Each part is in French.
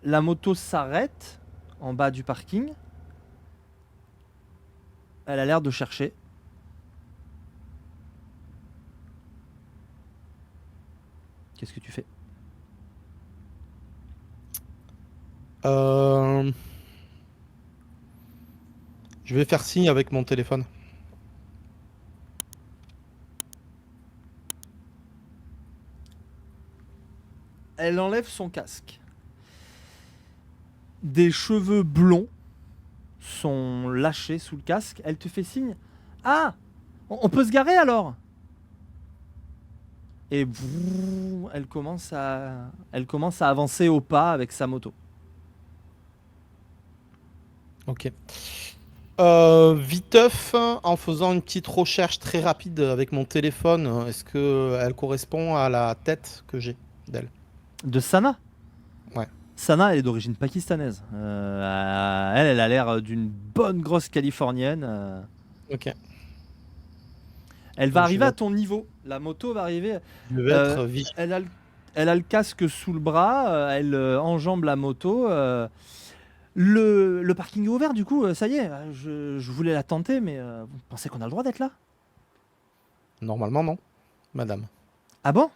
La moto s'arrête en bas du parking. Elle a l'air de chercher. Qu'est-ce que tu fais? Euh, Je vais faire signe avec mon téléphone. Elle enlève son casque. Des cheveux blonds sont lâchés sous le casque. Elle te fait signe. Ah, on peut se garer alors. Et elle commence à avancer au pas avec sa moto. Ok. Viteuf, en faisant une petite recherche très rapide avec mon téléphone, est-ce que elle correspond à la tête que j'ai d'elle? De Sana. Ouais. Sana, elle est d'origine pakistanaise. Elle a l'air d'une bonne grosse californienne. Ok. Elle va Donc je arriver vais à être, ton niveau. La moto va arriver. je vais euh, être vigilant. elle, a le, elle a le casque sous le bras. Elle enjambe la moto. Le parking est ouvert, du coup, ça y est. Je voulais la tenter, mais vous pensez qu'on a le droit d'être là? Normalement, non, madame. Ah bon?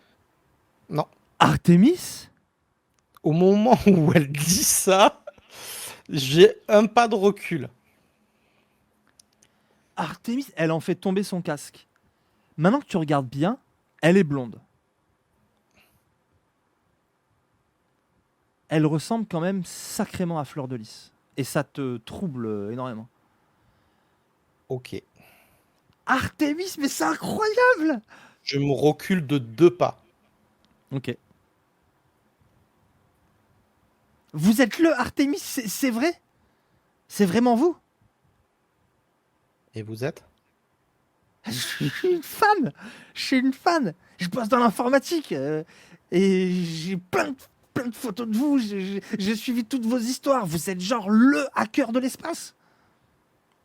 Non. Artemis? Au moment où elle dit ça, j'ai un pas de recul. Artemis, elle en fait tomber son casque. Maintenant que tu regardes bien, elle est blonde. Elle ressemble quand même sacrément à Fleur de Lys. Et ça te trouble énormément. Ok. Artemis, mais c'est incroyable! Je me recule de 2 pas. Ok. Vous êtes le Artemis, c'est vrai? C'est vraiment vous? Et vous êtes? Je suis une fan! Je suis une fan! Je bosse dans l'informatique et j'ai plein de photos de vous. J'ai suivi toutes vos histoires. Vous êtes genre le hacker de l'espace.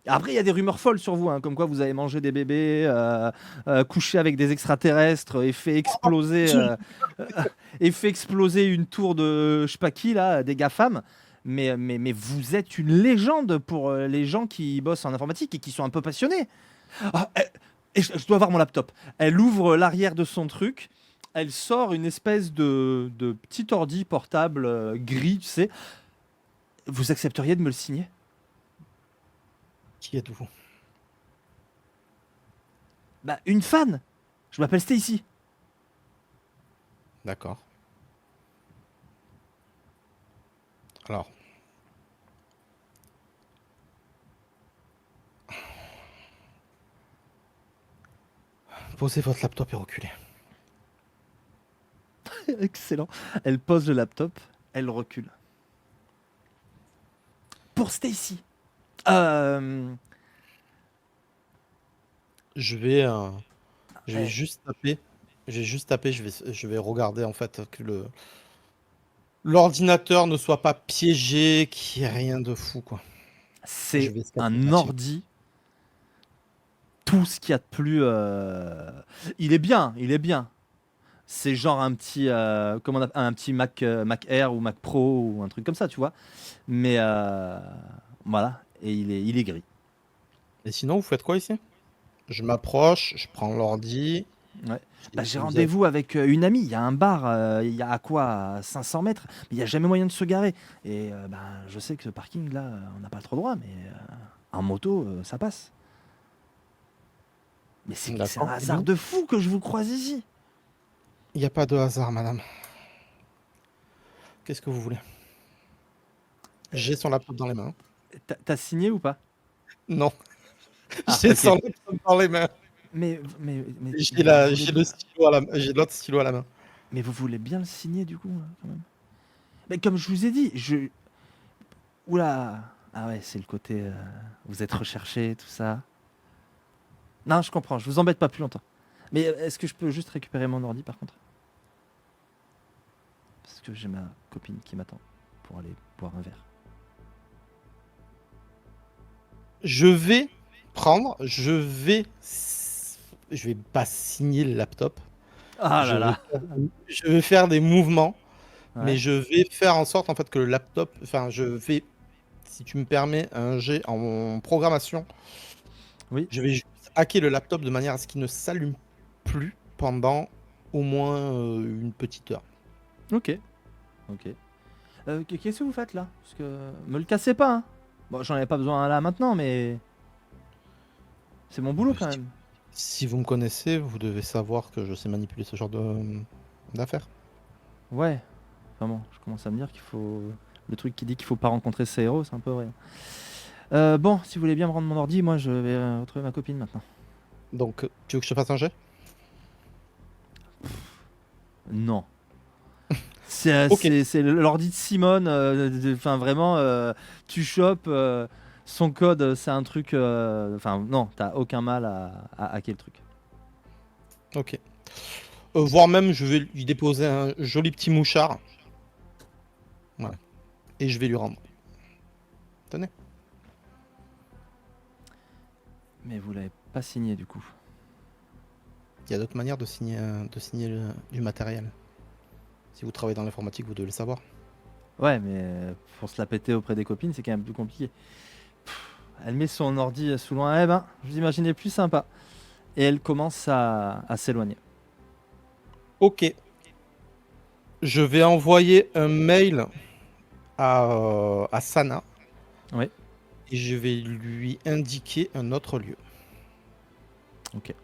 Après, il y a des rumeurs folles sur vous, hein, comme quoi vous avez mangé des bébés, couché avec des extraterrestres et fait exploser une tour de je sais pas qui, là, des GAFAM. Mais vous êtes une légende pour les gens qui bossent en informatique et qui sont un peu passionnés. Ah, et je dois voir mon laptop. Elle ouvre l'arrière de son truc. Elle sort une espèce de petit ordi portable gris, tu sais. Vous accepteriez de me le signer? Qui êtes-vous? Bah, une fan. Je m'appelle Stacy. D'accord. Alors, posez votre laptop et reculez. Excellent. Elle pose le laptop, elle recule. Pour Stacy. Euh, Je vais, euh, je vais eh, juste taper. Je vais juste taper. Je vais regarder en fait que l'ordinateur ne soit pas piégé, qu'il n'y ait rien de fou quoi. Je c'est vais scanner un facilement. ordi. Tout ce qu'il y a de plus. Il est bien, il est bien. C'est genre un petit, comment on appelle, un petit Mac, Mac Air ou Mac Pro ou un truc comme ça, tu vois. Mais voilà, et il est gris. Et sinon, vous faites quoi ici? Je m'approche, je prends l'ordi. Ouais. Bah, j'ai Vous avez... rendez-vous avec une amie. Il y a un bar, il y a à quoi, à 500 mètres, mais il n'y a jamais moyen de se garer. Et bah, je sais que ce parking là, on n'a pas trop droit, mais en moto, ça passe. Mais c'est un D'accord. Et hasard donc, de fou que je vous croise ici. il n'y a pas de hasard, madame. Qu'est-ce que vous voulez? J'ai son laptop dans les mains. T'as signé ou pas? Non, Ah, j'ai ok. son laptop dans les mains. Vous voulez J'ai le bien. stylo à la, j'ai l'autre stylo à la main. Mais vous voulez bien le signer du coup, là, quand même. Mais comme je vous ai dit, je. Oula. Ah ouais, c'est le côté. Vous êtes recherché, tout ça. Non, je comprends. Je vous embête pas plus longtemps. Mais est-ce que je peux juste récupérer mon ordi par contre? Parce que j'ai ma copine qui m'attend pour aller boire un verre. Je vais prendre, je vais pas signer le laptop. Ah Je là vais, là. je vais faire des mouvements Mais Ouais. je vais faire en sorte en fait que le laptop, enfin je vais, si tu me permets, un jet en programmation, Oui. je vais juste hacker le laptop de manière à ce qu'il ne s'allume plus pendant au moins une petite heure. Ok. Ok. Qu'est-ce que vous faites là? Parce que me le cassez pas, hein. Bon, j'en avais pas besoin là maintenant, mais c'est mon boulot quand Si, même. si vous me connaissez, vous devez savoir que je sais manipuler ce genre d'affaires. Ouais. Enfin bon, je commence à me dire qu'il faut. Le truc qui dit qu'il faut pas rencontrer ses héros, c'est un peu vrai. Bon, si vous voulez bien me rendre mon ordi, moi je vais retrouver ma copine maintenant. Donc, tu veux que je te fasse un jet? Non. C'est Ok, l'ordi de Simone. Enfin, vraiment, tu chopes son code, c'est un truc. Enfin, non, t'as aucun mal à hacker le truc. ok. Voire même, je vais lui déposer un joli petit mouchard. Voilà. Et je vais lui rendre. Tenez. Mais vous l'avez pas signé du coup. Il y a d'autres manières de signer du matériel. Si vous travaillez dans l'informatique, vous devez le savoir. Ouais, mais pour se la péter auprès des copines, c'est quand même plus compliqué. Elle met son ordi sous loin. Eh ben, je vous imaginais plus sympa. Et elle commence à s'éloigner. Ok. Je vais envoyer un mail à Sana Oui, et je vais lui indiquer un autre lieu. ok.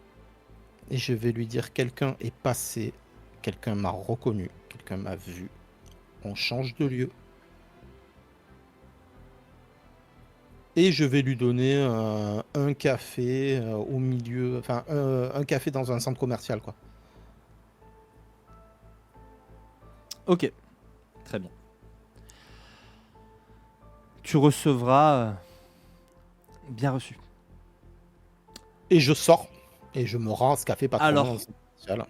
Et je vais lui dire quelqu'un est passé, quelqu'un m'a reconnu, quelqu'un m'a vu. On change de lieu. Et je vais lui donner un café au milieu, enfin un café dans un centre commercial, quoi. Ok, très bien. Tu recevras bien reçu. Et je sors et je me rends à ce café pas trop loin dans le Alors, centre commercial.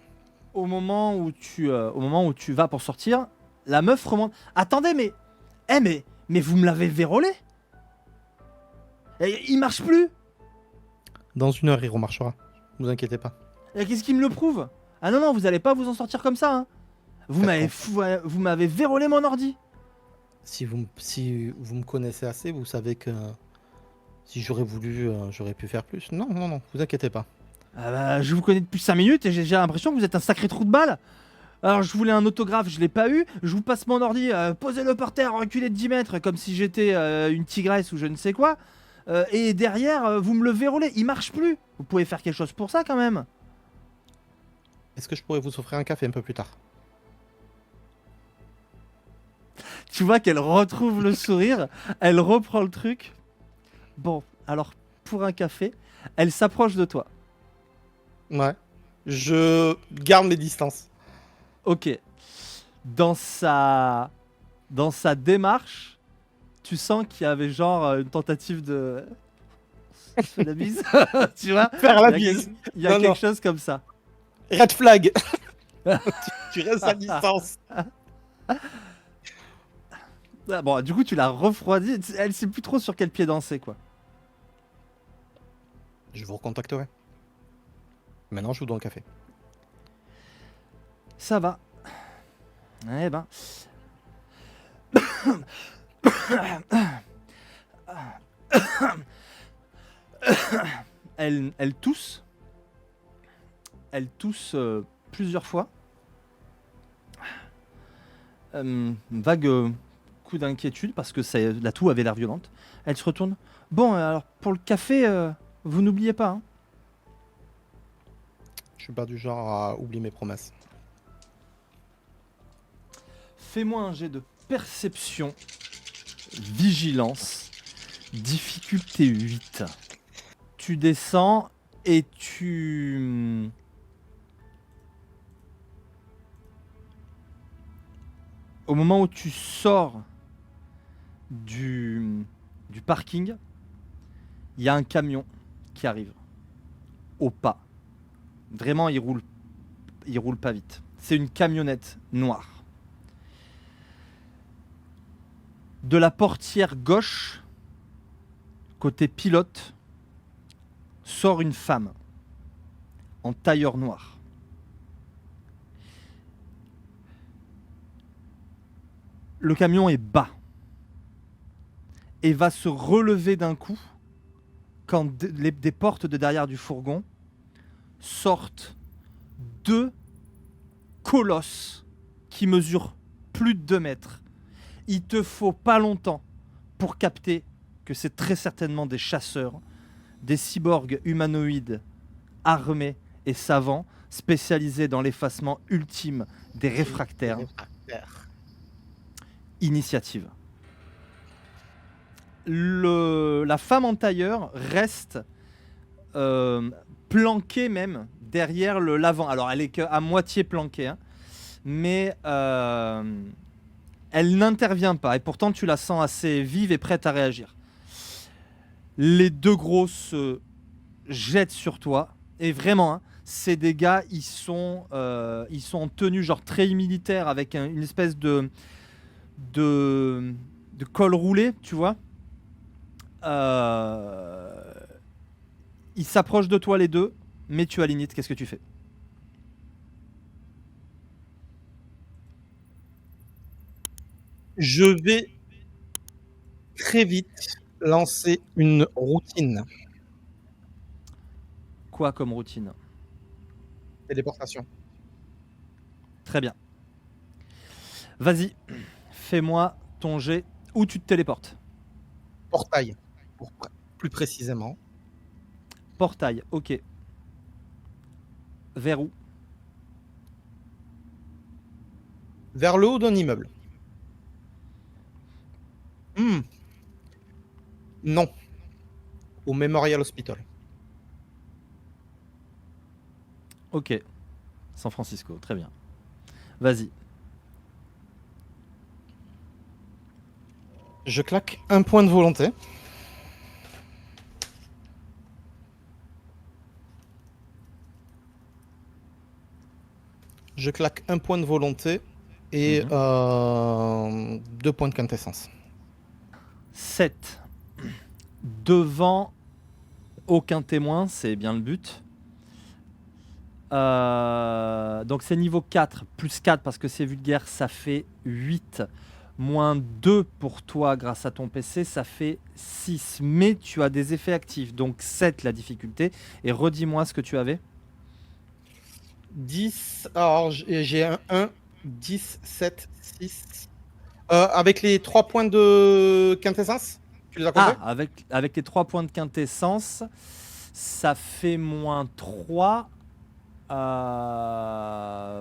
au moment où tu vas pour sortir, la meuf remonte. Attendez, mais, mais vous me l'avez vérolé? Il marche plus. Dans une heure, il remarchera. Vous inquiétez pas. Qu'est-ce qui me le prouve? Ah non non, vous allez pas vous en sortir comme ça, hein. Faites confiance. Vous m'avez vérolé mon ordi. Si vous me connaissez assez, vous savez que si j'aurais voulu, j'aurais pu faire plus. Non, non, non, vous inquiétez pas. Ah bah, je vous connais depuis 5 minutes et j'ai déjà l'impression que vous êtes un sacré trou de balle. Alors je voulais un autographe, je l'ai pas eu. Je vous passe mon ordi, posez-le par terre, reculez de 10 mètres comme si j'étais une tigresse ou je ne sais quoi. Et derrière, vous me le vérolez, il marche plus. Vous pouvez faire quelque chose pour ça quand même. Est-ce que je pourrais vous offrir un café un peu plus tard? Tu vois qu'elle retrouve le sourire, elle reprend le truc. Bon, alors pour un café, elle s'approche de toi. Ouais. Je garde mes distances. Ok. Dans sa, dans sa démarche, tu sens qu'il y avait genre une tentative de se fait la bise. Tu vois, Faire la il y a, bise. il y a Non, non. quelque chose comme ça. Red flag. Tu restes à distance. Ah, bon, du coup, tu l'as refroidie. Elle sait plus trop sur quel pied danser, quoi. Je vous recontacterai. Maintenant, je vous donne le café. Ça va. Eh ben. Elle tousse. Elle tousse plusieurs fois. Vague coup d'inquiétude parce que la toux avait l'air violente. Elle se retourne. Bon, alors pour le café, vous n'oubliez pas, hein. Je suis pas du genre à oublier mes promesses. Fais-moi un jet de perception, vigilance, difficulté 8. Tu descends et au moment où tu sors du parking, il y a un camion qui arrive au pas. Vraiment, il roule pas vite. C'est une camionnette noire. De la portière gauche, côté pilote, sort une femme en tailleur noir. Le camion est bas et va se relever d'un coup quand des portes de derrière du fourgon sortent deux colosses qui mesurent plus de 2 mètres. Il te faut pas longtemps pour capter que c'est très certainement des chasseurs, des cyborgs humanoïdes armés et savants spécialisés dans l'effacement ultime des réfractaires. Initiative. La femme en tailleur reste planquée même derrière l'avant. Alors elle est qu'à moitié planquée, hein, mais elle n'intervient pas. Et pourtant tu la sens assez vive et prête à réagir. Les deux gros se jettent sur toi. Et vraiment, hein, c'est des gars, ils sont en tenue genre très militaire avec une espèce de col roulé, tu vois. Ils s'approchent de toi les deux, mais tu as l'init. Qu'est-ce que tu fais? Je vais très vite lancer une routine. Quoi comme routine? Téléportation. Très bien. Vas-y, fais-moi ton jet. Où tu te téléportes? Portail, plus précisément. Portail, ok. Vers où? Vers le haut d'un immeuble. Non. Au Memorial Hospital. Ok. San Francisco, très bien. Vas-y. Je claque un point de volonté. Je claque un point de volonté et 2 points de quintessence. 7. Devant aucun témoin, c'est bien le but. Donc c'est niveau 4, plus 4 parce que c'est vulgaire, ça fait 8. Moins 2 pour toi grâce à ton PC, ça fait 6. Mais tu as des effets actifs, donc 7 la difficulté. Et redis-moi ce que tu avais. 10, alors j'ai un 1, 10, 7, 6. Avec les 3 points de quintessence, tu les as comptés? Ah, avec les 3 points de quintessence, ça fait moins 3.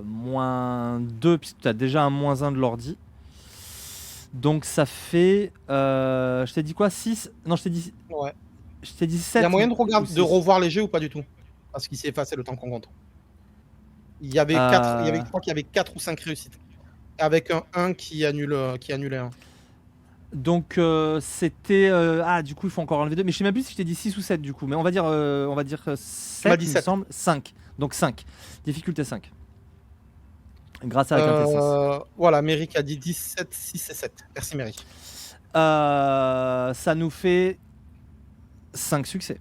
Moins 2, puisque tu as déjà un moins 1 de l'ordi. Donc ça fait. Je t'ai dit quoi? 6? Non, je t'ai dit. Ouais. Je t'ai dit Il 7. y a moyen de revoir les jeux ou pas du tout? Parce qu'il s'est effacé le temps qu'on compte. Il y avait 4, je crois qu'il y avait 4 ou 5 réussites. Avec un 1 qui annulait un. Donc c'était. Du coup, il faut encore enlever 2. Mais je sais même plus si je t'ai dit 6 ou 7 du coup. Mais on va dire 7, il me semble. 5. Donc 5. Difficulté 5. Grâce à la quintessence. Voilà, Merrick a dit 17, 6 et 7. Merci Merrick. Ça nous fait 5 succès.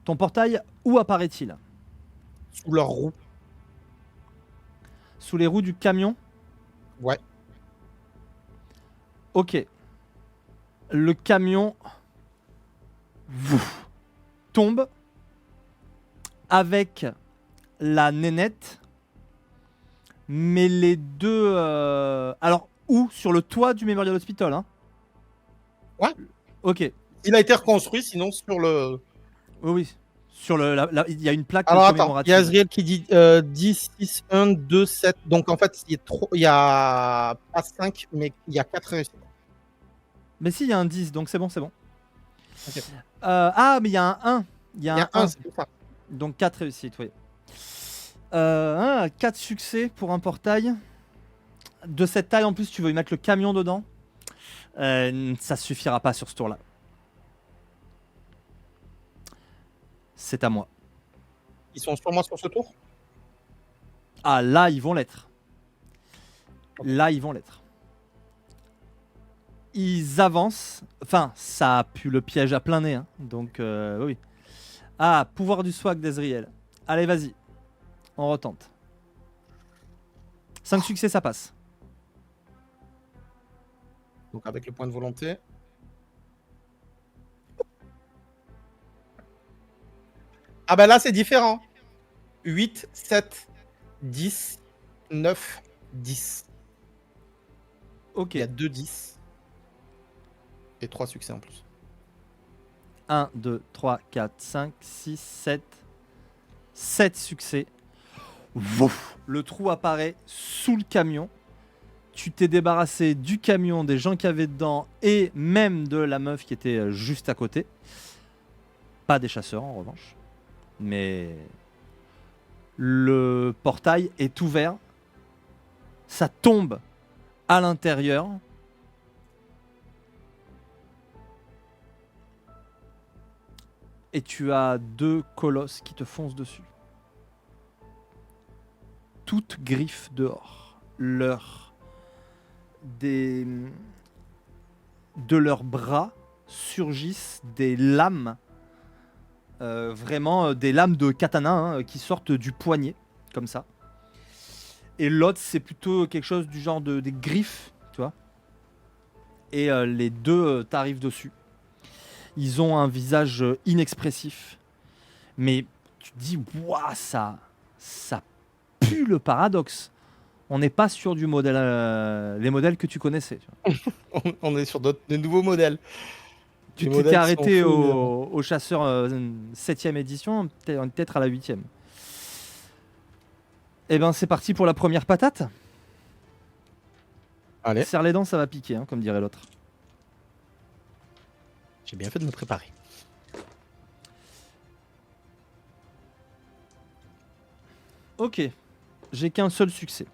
Ton portail, où apparaît-il? Sous leur roue. Sous les roues du camion? Ouais. Ok. Le camion tombe avec la nénette, mais les deux... Alors, où? Sur le toit du Memorial Hospital, hein? Ouais. Ok. Il a été reconstruit, sinon sur le... Oui. Sur il y a une plaque Alors attends, il commémorative. y a Azriel qui dit 10, 6, 1, 2, 7. Donc en fait, il y a pas 5, mais il y a 4 réussites. Mais si, il y a un 10, donc c'est bon, c'est bon. Okay. Mais il y a un 1. Il y a un 1, c'est pour ça. Donc 4 réussites, oui. 4 succès pour un portail. De cette taille, en plus, tu veux y mettre le camion dedans. Ça suffira pas sur ce tour-là. C'est à moi. Ils sont sur moi sur ce tour? Ah, là, ils vont l'être. Là, ils vont l'être. Ils avancent. Enfin, ça a pu le piège à plein nez. Hein. Donc, oui. Ah, pouvoir du swag d'Ezriel. Allez, vas-y. On retente. 5 succès, ça passe. Donc avec le point de volonté. Ah bah là c'est différent. 8, 7, 10, 9, 10. Ok. Il y a 2 10. Et 3 succès en plus. 1, 2, 3, 4, 5, 6, 7. 7 succès. Vouf. Le trou apparaît sous le camion. Tu t'es débarrassé du camion, des gens qui avaient dedans et même de la meuf qui était juste à côté. Pas des chasseurs en revanche. Mais le portail est ouvert. Ça tombe à l'intérieur. Et tu as 2 colosses qui te foncent dessus. Toutes griffes dehors. De leurs bras surgissent des lames. Vraiment des lames de katana hein, qui sortent du poignet. Comme ça. Et l'autre, c'est plutôt quelque chose du genre des griffes. Tu vois. Et les deux t'arrivent dessus. Ils ont un visage inexpressif. Mais tu te dis, waouh, ça pue le paradoxe. On n'est pas sur du modèle, les modèles que tu connaissais. Tu vois. On est sur des nouveaux modèles. Tu Des t'étais modèles qui sont arrêté full, au chasseur 7ème édition, on est peut-être à la 8ème. Et ben c'est parti pour la première patate. Allez, Serre les dents, ça va piquer, hein, comme dirait l'autre. j'ai bien fait de me préparer. Ok, j'ai qu'un seul succès.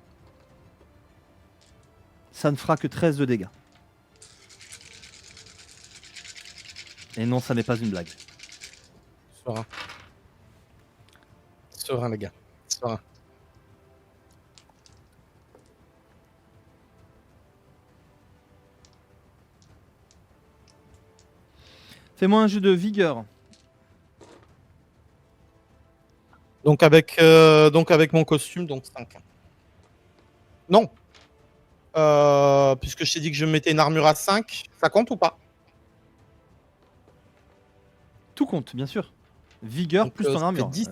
Ça ne fera que 13 de dégâts. Et non, ça n'est pas une blague. Serein. Serein, les gars. Serein. Fais-moi un jeu de vigueur. Donc avec mon costume, donc 5. Non. Puisque je t'ai dit que je mettais une armure à 5, ça compte ou pas? Tout compte, bien sûr. Vigueur Donc, plus ton ça fait armure. 10.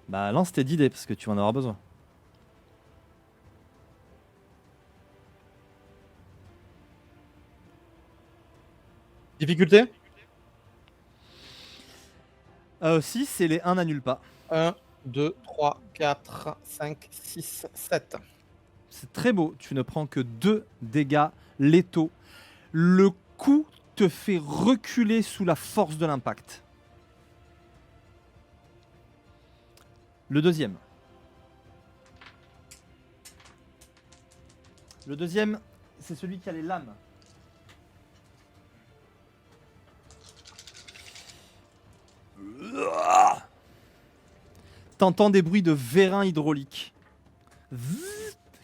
Bah lance tes 10 dés parce que tu vas en avoir besoin. Difficulté 6 et les 1 n'annulent pas. 1, 2, 3, 4, 5, 6, 7. C'est très beau, tu ne prends que 2 dégâts létaux. Le coup te fait reculer sous la force de l'impact. Le deuxième. Le deuxième, c'est celui qui a les lames. T'entends des bruits de vérin hydraulique.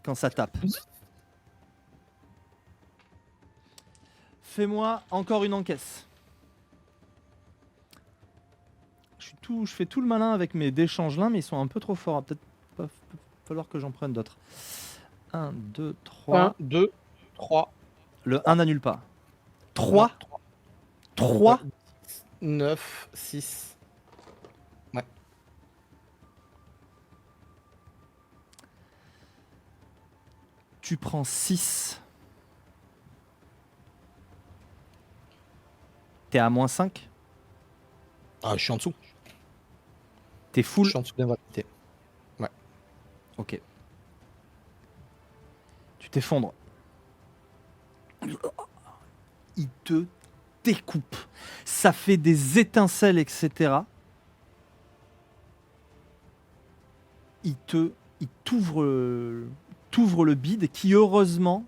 Quand ça tape. Fais-moi encore une encaisse. Je fais tout le malin avec mes dés changelins, mais ils sont un peu trop forts. Peut-être pas falloir que j'en prenne d'autres. 1, 2, 3. 1, 2, 3. Le 1 n'annule pas. 3. 3. 9, 6. Ouais. Tu prends 6. T'es à moins 5. Ah, je suis en dessous. T'es Je full. suis en dessous d'invalidité. Ouais. Ok. Tu t'effondres. Il te découpe. Ça fait des étincelles, etc. Il t'ouvre le bide qui, heureusement,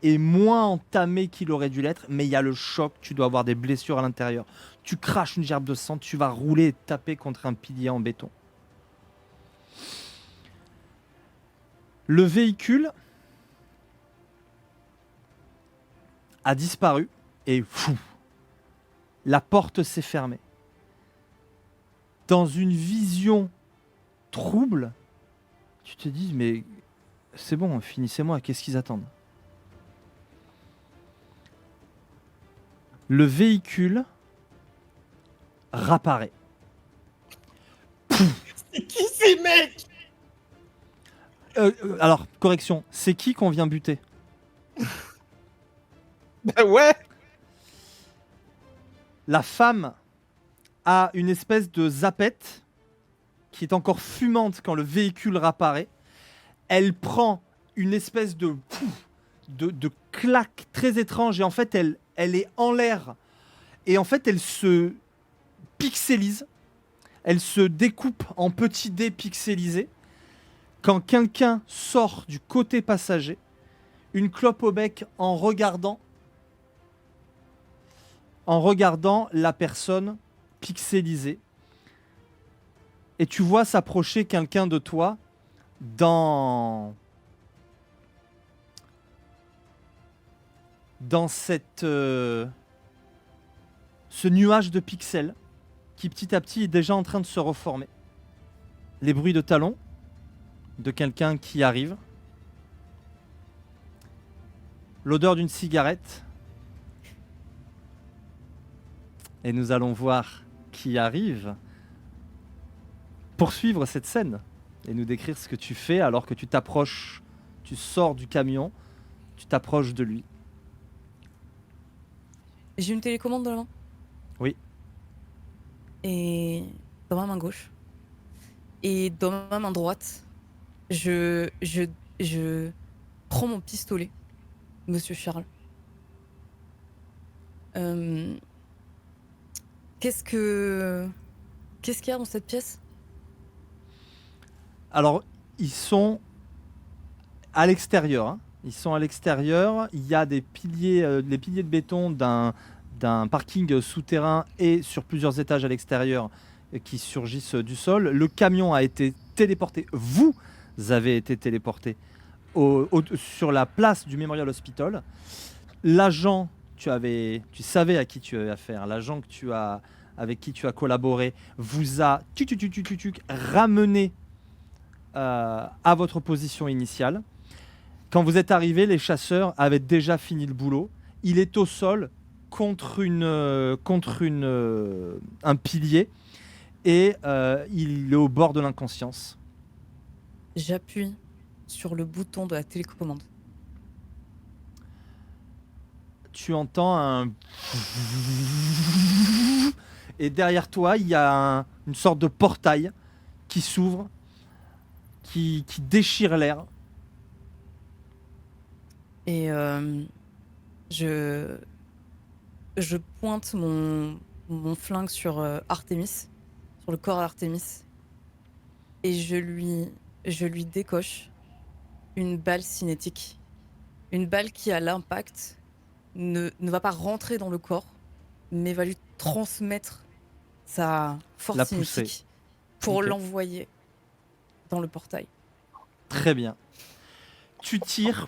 est moins entamé qu'il aurait dû l'être. Mais il y a le choc. Tu dois avoir des blessures à l'intérieur. Tu craches une gerbe de sang. Tu vas rouler et taper contre un pilier en béton. Le véhicule a disparu et fou, la porte s'est fermée. Dans une vision trouble, tu te dis mais c'est bon, finissez-moi, qu'est-ce qu'ils attendent? Le véhicule réapparaît. C'est qui ces mecs? Alors, correction, c'est qui qu'on vient buter? Bah ouais. La femme a une espèce de zapette qui est encore fumante quand le véhicule réapparaît. Elle prend une espèce de claque très étrange et en fait elle est en l'air et en fait elle se pixelise, elle se découpe en petits dés pixelisés quand quelqu'un sort du côté passager, une clope au bec en regardant la personne pixelisée. Et tu vois s'approcher quelqu'un de toi dans cette ce nuage de pixels qui petit à petit est déjà en train de se reformer. Les bruits de talons de quelqu'un qui arrive. L'odeur d'une cigarette. Et nous allons voir qui arrive poursuivre cette scène et nous décrire ce que tu fais alors que tu t'approches, tu sors du camion, tu t'approches de lui. J'ai une télécommande dans la main. Oui. Et dans ma main gauche. Et dans ma main droite, je prends mon pistolet, Monsieur Charles. Qu'est-ce qu'il y a dans cette pièce? Alors, ils sont à l'extérieur. Hein. Ils sont à l'extérieur. Il y a des piliers, les piliers de béton d'un parking souterrain et sur plusieurs étages à l'extérieur qui surgissent du sol. Le camion a été téléporté. Vous avez été téléporté sur la place du Memorial Hospital. L'agent, tu savais à qui tu avais affaire. L'agent avec qui tu as collaboré vous a ramené à votre position initiale. Quand vous êtes arrivé, les chasseurs avaient déjà fini le boulot. Il est au sol contre un pilier et il est au bord de l'inconscience. J'appuie sur le bouton de la télécommande. Tu entends un... Et derrière toi, il y a une sorte de portail qui s'ouvre, qui déchire l'air. Et je pointe mon flingue sur Artemis, sur le corps d'Artemis, et je lui décoche une balle cinétique. Une balle qui, à l'impact, ne va pas rentrer dans le corps, mais va lui transmettre sa force cinétique pour l'envoyer dans le portail. Très bien. Tu tires.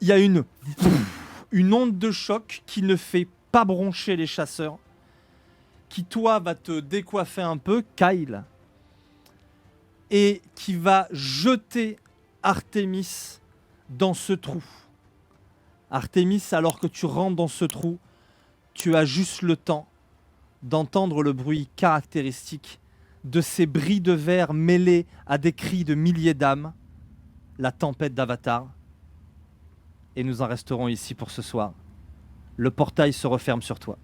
Il y a une onde de choc qui ne fait pas broncher les chasseurs, qui toi va te décoiffer un peu, Kyle, et qui va jeter Artemis dans ce trou. Artemis, alors que tu rentres dans ce trou, tu as juste le temps d'entendre le bruit caractéristique de ces bris de verre mêlés à des cris de milliers d'âmes, la tempête d'Avatar. Et nous en resterons ici pour ce soir. Le portail se referme sur toi.